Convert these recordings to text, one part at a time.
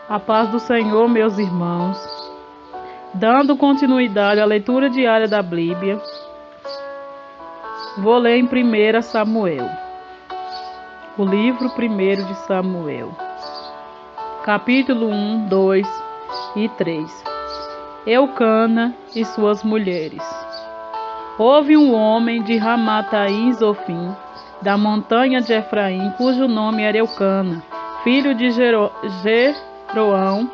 A paz do Senhor, meus irmãos. Dando continuidade à leitura diária da Bíblia, vou ler em 1 Samuel, o livro 1 de Samuel, capítulo 1, 2 e 3. Eucana e suas mulheres. Houve um homem de Ramataim Zofim, da montanha de Efraim, cujo nome era Eucana, filho de Jeroão,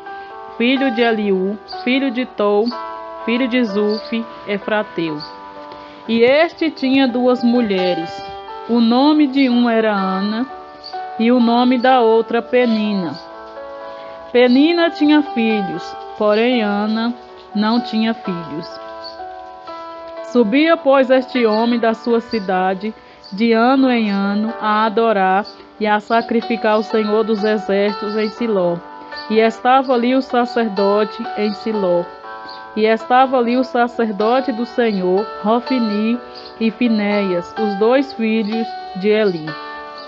filho de Eliú, filho de Tou, filho de Zuf, Efrateu. E este tinha duas mulheres. O nome de uma era Ana, e o nome da outra Penina. Penina tinha filhos, porém Ana não tinha filhos. Subia, pois, este homem da sua cidade, de ano em ano, a adorar e a sacrificar ao Senhor dos Exércitos em Siló. E estava ali o sacerdote em Siló. E estava ali o sacerdote do Senhor, Hofni e Finéias, os dois filhos de Eli.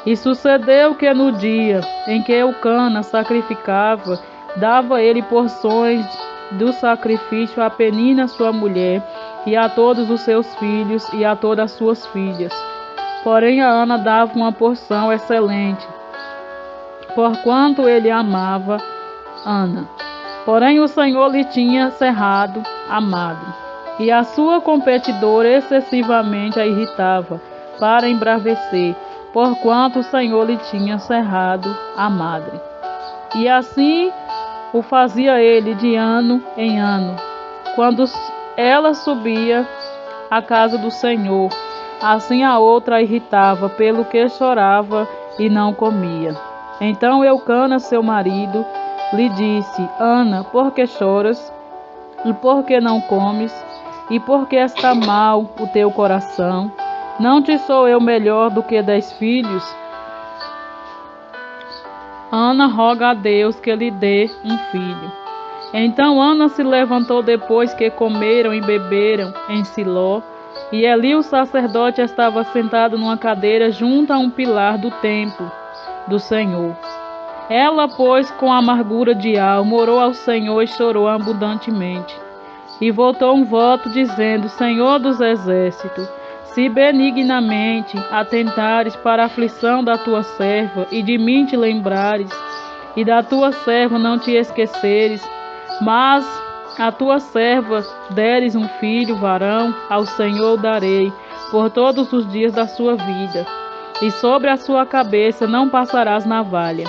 E sucedeu que no dia em que Eucana sacrificava, dava ele porções do sacrifício a Penina sua mulher, e a todos os seus filhos, e a todas as suas filhas. Porém a Ana dava uma porção excelente, porquanto ele amava Ana. Porém o Senhor lhe tinha cerrado a madre, e a sua competidora excessivamente a irritava, para embravecer, porquanto o Senhor lhe tinha cerrado a madre. E assim o fazia ele de ano em ano, quando ela subia à casa do Senhor. Assim a outra a irritava, pelo que chorava e não comia. Então Eucana, seu marido, lhe disse: Ana, por que choras? E por que não comes? E por que está mal o teu coração? Não te sou eu melhor do que 10 filhos? Ana roga a Deus que lhe dê um filho. Então Ana se levantou depois que comeram e beberam em Siló, e Eli o sacerdote estava sentado numa cadeira junto a um pilar do templo do Senhor. Ela, pois, com amargura de alma, orou ao Senhor e chorou abundantemente. E voltou um voto, dizendo: Senhor dos exércitos, se benignamente atentares para a aflição da tua serva, e de mim te lembrares, e da tua serva não te esqueceres, mas a tua serva deres um filho varão, ao Senhor o darei, por todos os dias da sua vida, e sobre a sua cabeça não passarás navalha.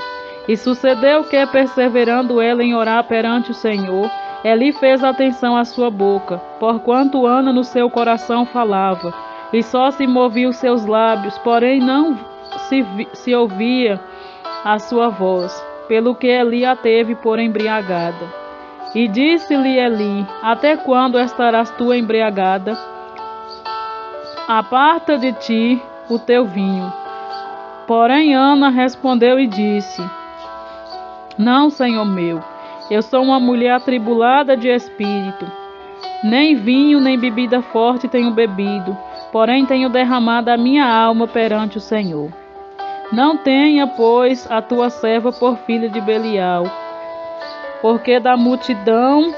E sucedeu que, perseverando ela em orar perante o Senhor, Eli fez atenção à sua boca, porquanto Ana no seu coração falava, e só se movia os seus lábios, porém não se ouvia a sua voz, pelo que Eli a teve por embriagada. E disse-lhe Eli: Até quando estarás tu embriagada? Aparta de ti o teu vinho. Porém Ana respondeu e disse: Não, Senhor meu, eu sou uma mulher atribulada de espírito. Nem vinho, nem bebida forte tenho bebido, porém tenho derramado a minha alma perante o Senhor. Não tenha, pois, a tua serva por filha de Belial, porque da multidão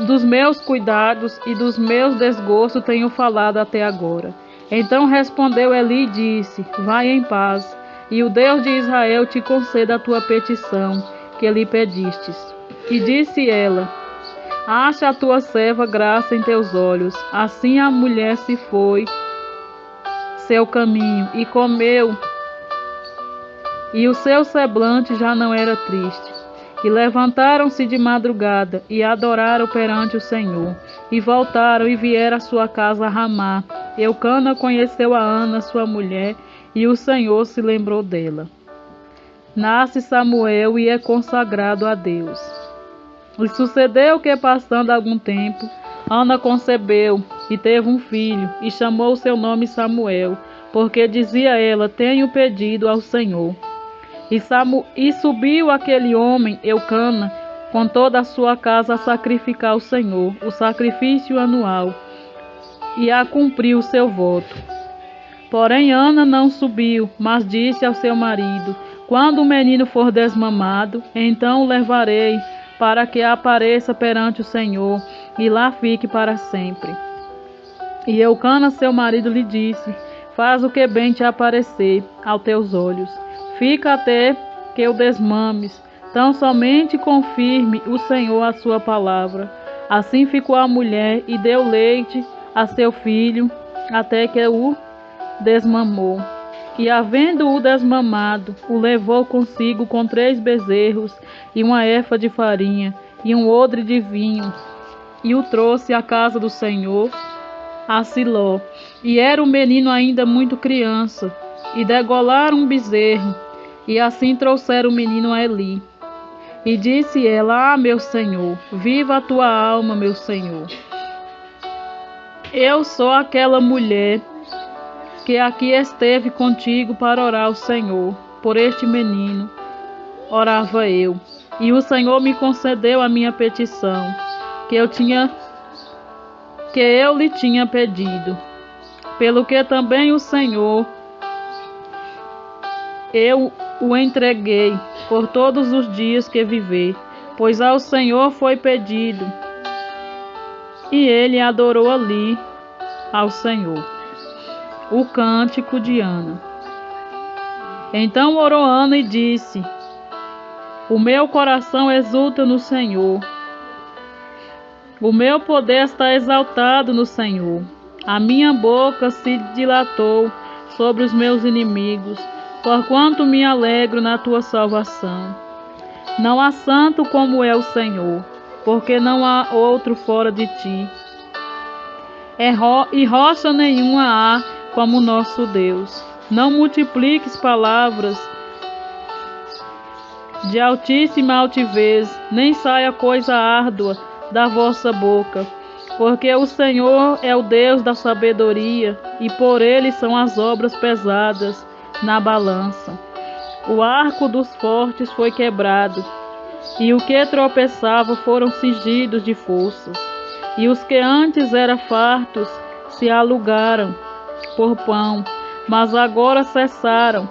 dos meus cuidados e dos meus desgostos tenho falado até agora. Então respondeu Eli e disse: Vai em paz, e o Deus de Israel te conceda a tua petição, que lhe pedistes. E disse ela: Acha a tua serva graça em teus olhos. Assim a mulher se foi seu caminho, e comeu, e o seu semblante já não era triste. E levantaram-se de madrugada, e adoraram perante o Senhor, e voltaram e vieram à sua casa a Ramá. Eucana conheceu a Ana, sua mulher, e o Senhor se lembrou dela. Nasce Samuel e é consagrado a Deus. E sucedeu que, passando algum tempo, Ana concebeu e teve um filho, e chamou o seu nome Samuel, porque dizia ela: Tenho pedido ao Senhor. E subiu aquele homem, Eucana, com toda a sua casa a sacrificar ao Senhor o sacrifício anual, e a cumprir o seu voto. Porém Ana não subiu, mas disse ao seu marido: Quando o menino for desmamado, então o levarei, para que apareça perante o Senhor, e lá fique para sempre. E Eucana, seu marido, lhe disse: faz o que bem te aparecer aos teus olhos. Fica até que o desmames, tão somente confirme o Senhor a sua palavra. Assim ficou a mulher e deu leite a seu filho, até que o desmamou. E havendo-o desmamado, o levou consigo com 3 bezerros, e uma efa de farinha, e um odre de vinho, e o trouxe à casa do Senhor, a Siló. E era o menino ainda muito criança, e degolaram um bezerro, e assim trouxeram o menino a Eli. E disse ela: meu Senhor, viva a tua alma, meu Senhor. Eu sou aquela mulher que aqui esteve contigo para orar ao Senhor. Por este menino orava eu, e o Senhor me concedeu a minha petição, que eu lhe tinha pedido. Pelo que também o Senhor, eu o entreguei por todos os dias que viver, pois ao Senhor foi pedido. E ele adorou ali ao Senhor. O cântico de Ana. Então orou Ana e disse: o meu coração exulta no Senhor, o meu poder está exaltado no Senhor. A minha boca se dilatou sobre os meus inimigos, porquanto me alegro na tua salvação. Não há santo como é o Senhor, porque não há outro fora de ti. E rocha nenhuma há como o nosso Deus. Não multipliques palavras de altíssima altivez, nem saia coisa árdua da vossa boca, porque o Senhor é o Deus da sabedoria, e por ele são as obras pesadas na balança. O arco dos fortes foi quebrado, e o que tropeçava foram cingidos de forças. E os que antes eram fartos se alugaram por pão, mas agora cessaram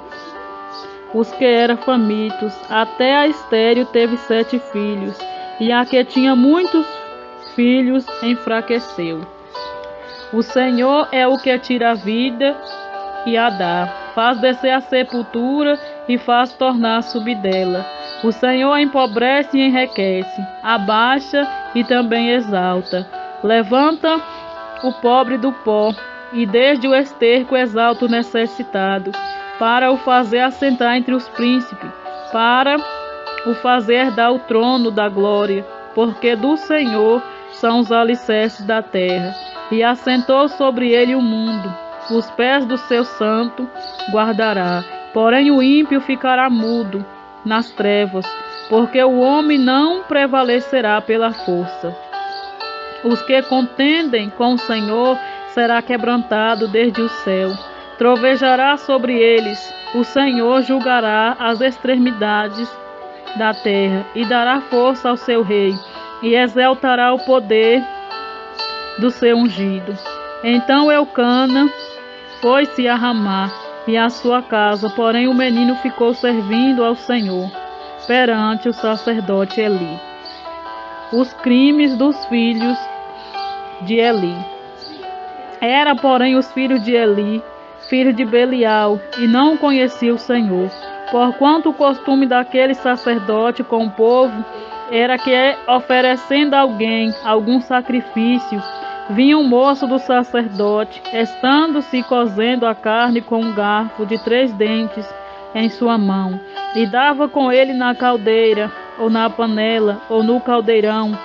os que eram famintos. Até a estéril teve 7 filhos, e a que tinha muitos filhos enfraqueceu. O Senhor é o que tira a vida e a dá, faz descer a sepultura e faz tornar subir dela. O Senhor empobrece e enriquece, abaixa e também exalta. Levanta o pobre do pó, e desde o esterco exalta o necessitado, para o fazer assentar entre os príncipes, para o fazer herdar o trono da glória, porque do Senhor são os alicerces da terra, e assentou sobre ele o mundo. Os pés do seu santo guardará, porém o ímpio ficará mudo nas trevas, porque o homem não prevalecerá pela força. Os que contendem com o Senhor será quebrantado desde o céu. Trovejará sobre eles, o Senhor julgará as extremidades da terra, e dará força ao seu rei, e exaltará o poder do seu ungido. Então Eucana foi-se a Ramá e a sua casa, porém o menino ficou servindo ao Senhor perante o sacerdote Eli. Os crimes dos filhos de Eli. Era, porém, os filhos de Eli, filho de Belial, e não conhecia o Senhor, porquanto o costume daquele sacerdote com o povo era que, oferecendo a alguém algum sacrifício, vinha um moço do sacerdote, estando-se cozendo a carne com um garfo de 3 dentes em sua mão, e dava com ele na caldeira, ou na panela, ou no caldeirão,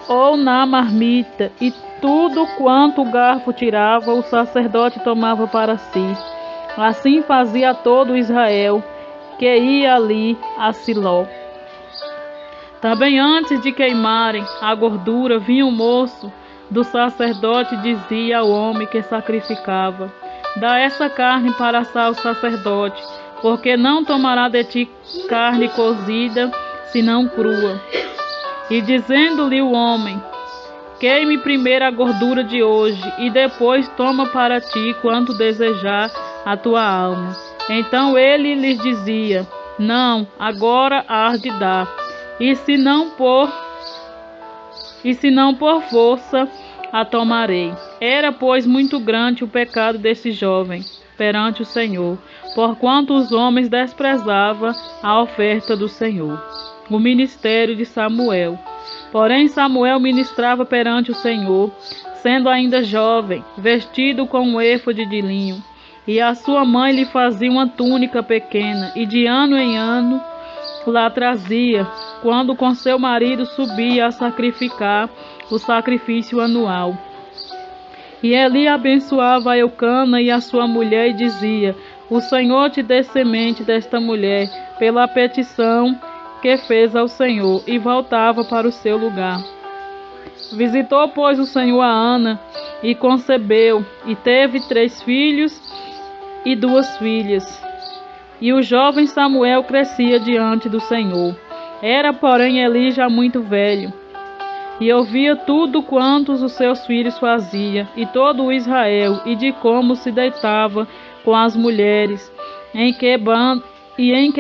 ou na marmita, e tudo quanto o garfo tirava, o sacerdote tomava para si. Assim fazia todo Israel, que ia ali a Siló. Também antes de queimarem a gordura, vinha o moço do sacerdote e dizia ao homem que sacrificava: dá essa carne para assar o sacerdote, porque não tomará de ti carne cozida, senão crua. E dizendo-lhe o homem: queime primeiro a gordura de hoje, e depois toma para ti quanto desejar a tua alma. Então ele lhes dizia: não, agora hás de dar, e se não por força a tomarei. Era, pois, muito grande o pecado desse jovem perante o Senhor, porquanto os homens desprezavam a oferta do Senhor. O ministério de Samuel. Porém Samuel ministrava perante o Senhor, sendo ainda jovem, vestido com um éfode de linho, e a sua mãe lhe fazia uma túnica pequena, e de ano em ano lá trazia, quando com seu marido subia a sacrificar o sacrifício anual. E Eli abençoava Eucana e a sua mulher e dizia: o Senhor te dê semente desta mulher, pela petição que fez ao Senhor, e voltava para o seu lugar. Visitou, pois, o Senhor a Ana, e concebeu, e teve 3 filhos e 2 filhas. E o jovem Samuel crescia diante do Senhor. Era, porém, Eli já muito velho, e ouvia tudo quanto os seus filhos faziam, e todo o Israel, e de como se deitava com as mulheres, em que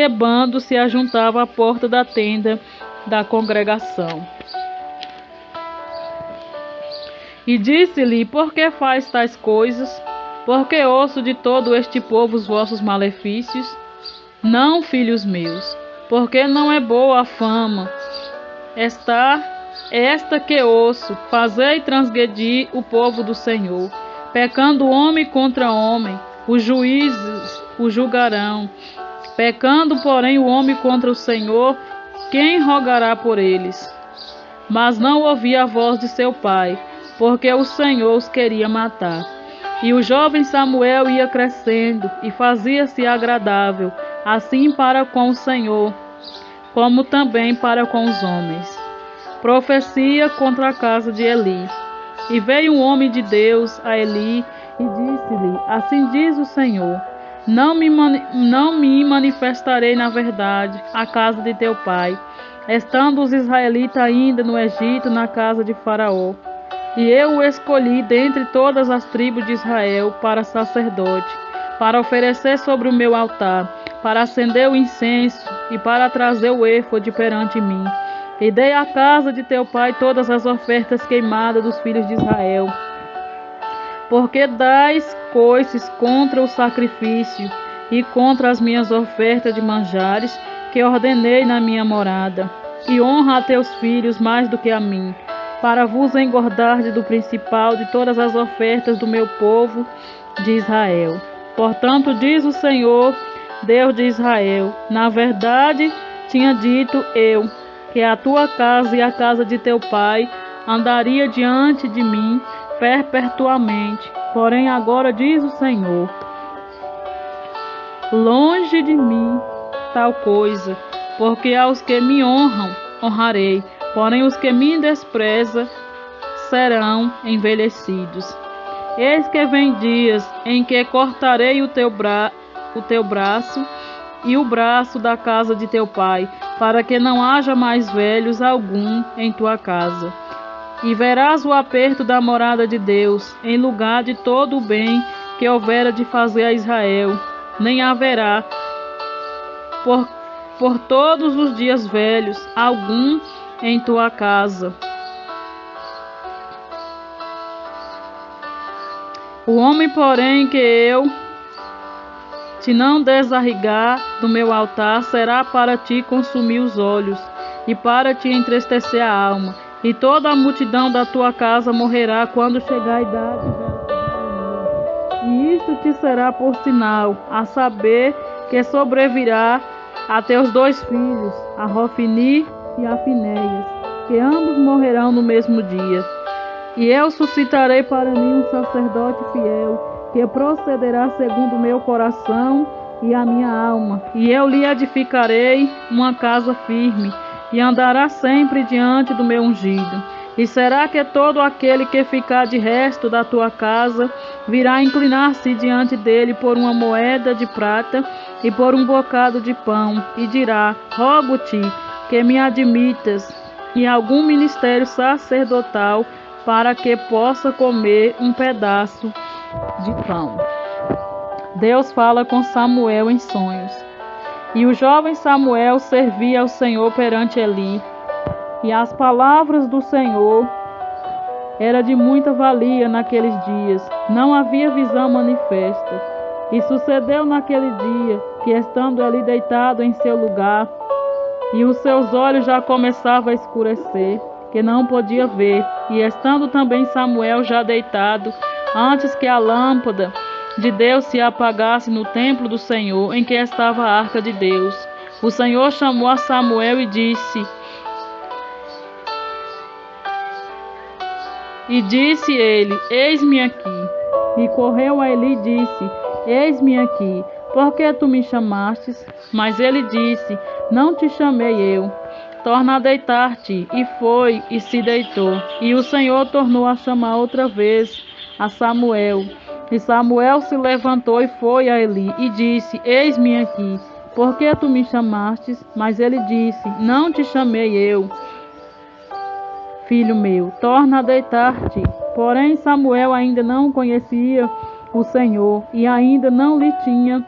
bando se ajuntava à porta da tenda da congregação. E disse-lhe: por que faz tais coisas? Porque ouço de todo este povo os vossos malefícios? Não, filhos meus, porque não é boa a fama esta que ouço, fazei transgredir o povo do Senhor. Pecando homem contra homem, os juízes o julgarão. Pecando, porém, o homem contra o Senhor, quem rogará por eles? Mas não ouvia a voz de seu pai, porque o Senhor os queria matar. E o jovem Samuel ia crescendo e fazia-se agradável, assim para com o Senhor, como também para com os homens. Profecia contra a casa de Eli. E veio um homem de Deus a Eli e disse-lhe: assim diz o Senhor: não me manifestarei na verdade à casa de teu pai, estando os israelitas ainda no Egito, na casa de Faraó. E eu o escolhi dentre todas as tribos de Israel para sacerdote, para oferecer sobre o meu altar, para acender o incenso e para trazer o éfode perante mim. E dei à casa de teu pai todas as ofertas queimadas dos filhos de Israel. Porque dais coices contra o sacrifício e contra as minhas ofertas de manjares, que ordenei na minha morada. E honra a teus filhos mais do que a mim, para vos engordardes do principal de todas as ofertas do meu povo de Israel. Portanto, diz o Senhor, Deus de Israel: na verdade tinha dito eu, que a tua casa e a casa de teu pai andaria diante de mim perpetuamente. Porém agora diz o Senhor: longe de mim tal coisa, porque aos que me honram honrarei, porém os que me desprezam serão envelhecidos. Eis que vem dias em que cortarei o teu braço e o braço da casa de teu pai, para que não haja mais velhos algum em tua casa. E verás o aperto da morada de Deus, em lugar de todo o bem que houvera de fazer a Israel, nem haverá por todos os dias velhos algum em tua casa. O homem, porém, que eu te não desarrigar do meu altar, será para ti consumir os olhos, e para te entristecer a alma. E toda a multidão da tua casa morrerá quando chegar a idade dela. E isto te será por sinal, a saber que sobrevirá a teus 2 filhos, a Rofni e a Finéias, que ambos morrerão no mesmo dia. E eu suscitarei para mim um sacerdote fiel, que procederá segundo o meu coração e a minha alma. E eu lhe edificarei uma casa firme, e andará sempre diante do meu ungido. E será que todo aquele que ficar de resto da tua casa virá inclinar-se diante dele por uma moeda de prata e por um bocado de pão, e dirá: rogo-te que me admitas em algum ministério sacerdotal, para que possa comer um pedaço de pão. Deus fala com Samuel em sonhos. E o jovem Samuel servia ao Senhor perante Eli, e as palavras do Senhor eram de muita valia naqueles dias. Não havia visão manifesta. E sucedeu naquele dia que, estando Eli deitado em seu lugar, e os seus olhos já começavam a escurecer, que não podia ver, e estando também Samuel já deitado, antes que a lâmpada de Deus se apagasse no templo do Senhor, em que estava a arca de Deus, o Senhor chamou a Samuel e disse ele: Eis-me aqui. E correu a Eli e disse: Eis-me aqui. Por que tu me chamastes? Mas ele disse: Não te chamei eu. Torna a deitar-te. E foi e se deitou. E o Senhor tornou a chamar outra vez a Samuel. E Samuel se levantou e foi a Eli e disse: Eis-me aqui. Por que tu me chamastes? Mas ele disse: Não te chamei eu. Filho meu, torna a deitar-te. Porém Samuel ainda não conhecia o Senhor, e ainda não lhe tinha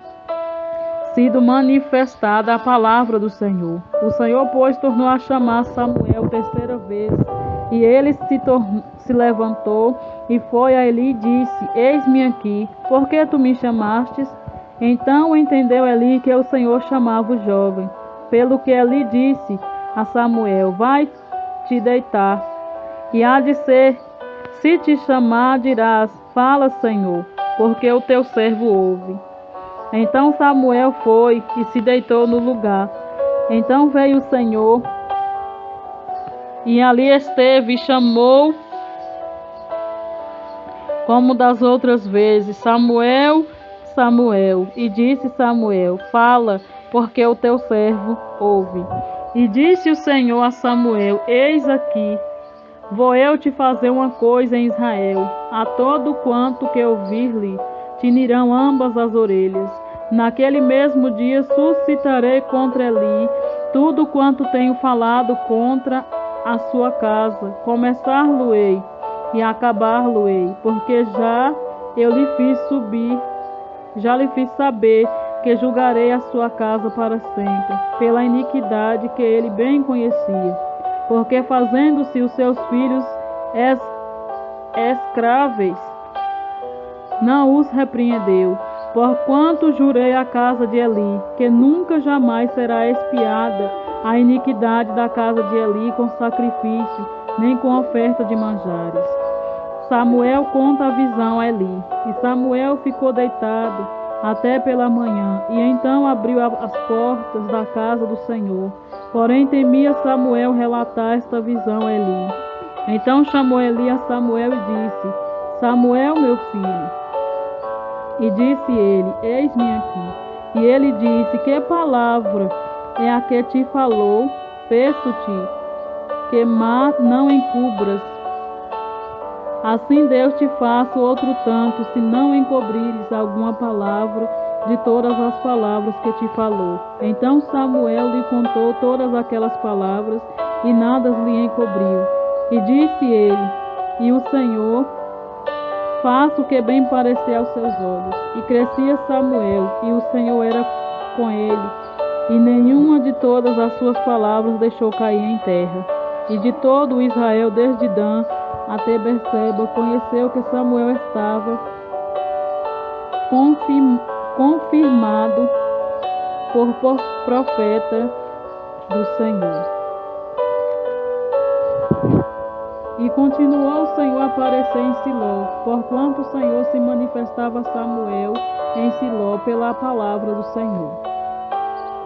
sido manifestada a palavra do Senhor. O Senhor, pois, tornou a chamar Samuel terceira vez, e ele se levantou e foi a Eli e disse: Eis-me aqui, por que tu me chamastes? Então entendeu Eli que o Senhor chamava o jovem. Pelo que Eli disse a Samuel: Vai te deitar, e há de ser, se te chamar, dirás: Fala, Senhor, porque o teu servo ouve. Então Samuel foi e se deitou no lugar. Então veio o Senhor, e ali esteve e chamou, como das outras vezes: Samuel, Samuel. E disse Samuel: Fala, porque o teu servo ouve. E disse o Senhor a Samuel: Eis aqui, vou eu te fazer uma coisa em Israel. A todo quanto que ouvir-lhe, tinirão ambas as orelhas. Naquele mesmo dia suscitarei contra Eli tudo quanto tenho falado contra a sua casa. Começar-lo-ei e acabar-lo-ei, porque já lhe fiz saber que julgarei a sua casa para sempre, pela iniquidade que ele bem conhecia. Porque fazendo-se os seus filhos escráveis, não os repreendeu. Porquanto jurei à casa de Eli, que nunca jamais será expiada a iniquidade da casa de Eli com sacrifício, nem com oferta de manjares. Samuel conta a visão a Eli, e Samuel ficou deitado até pela manhã, e então abriu as portas da casa do Senhor. Porém temia Samuel relatar esta visão a Eli. Então chamou Eli a Samuel e disse: Samuel, meu filho. E disse ele: Eis-me aqui. E ele disse: Que palavra é a que te falou? Peço-te que não encubras. Assim Deus te faça outro tanto, se não encobrires alguma palavra de todas as palavras que te falou. Então Samuel lhe contou todas aquelas palavras, e nada lhe encobriu. E disse ele: E o Senhor faça o que bem parecer aos seus olhos. E crescia Samuel, e o Senhor era com ele, e nenhuma de todas as suas palavras deixou cair em terra. E de todo o Israel, desde Dan até Berseba, conheceu que Samuel estava confirmado por profeta do Senhor. E continuou o Senhor a aparecer em Siló, porquanto o Senhor se manifestava a Samuel em Siló pela palavra do Senhor.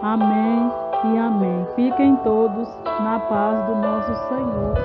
Amém e amém. Fiquem todos na paz do nosso Senhor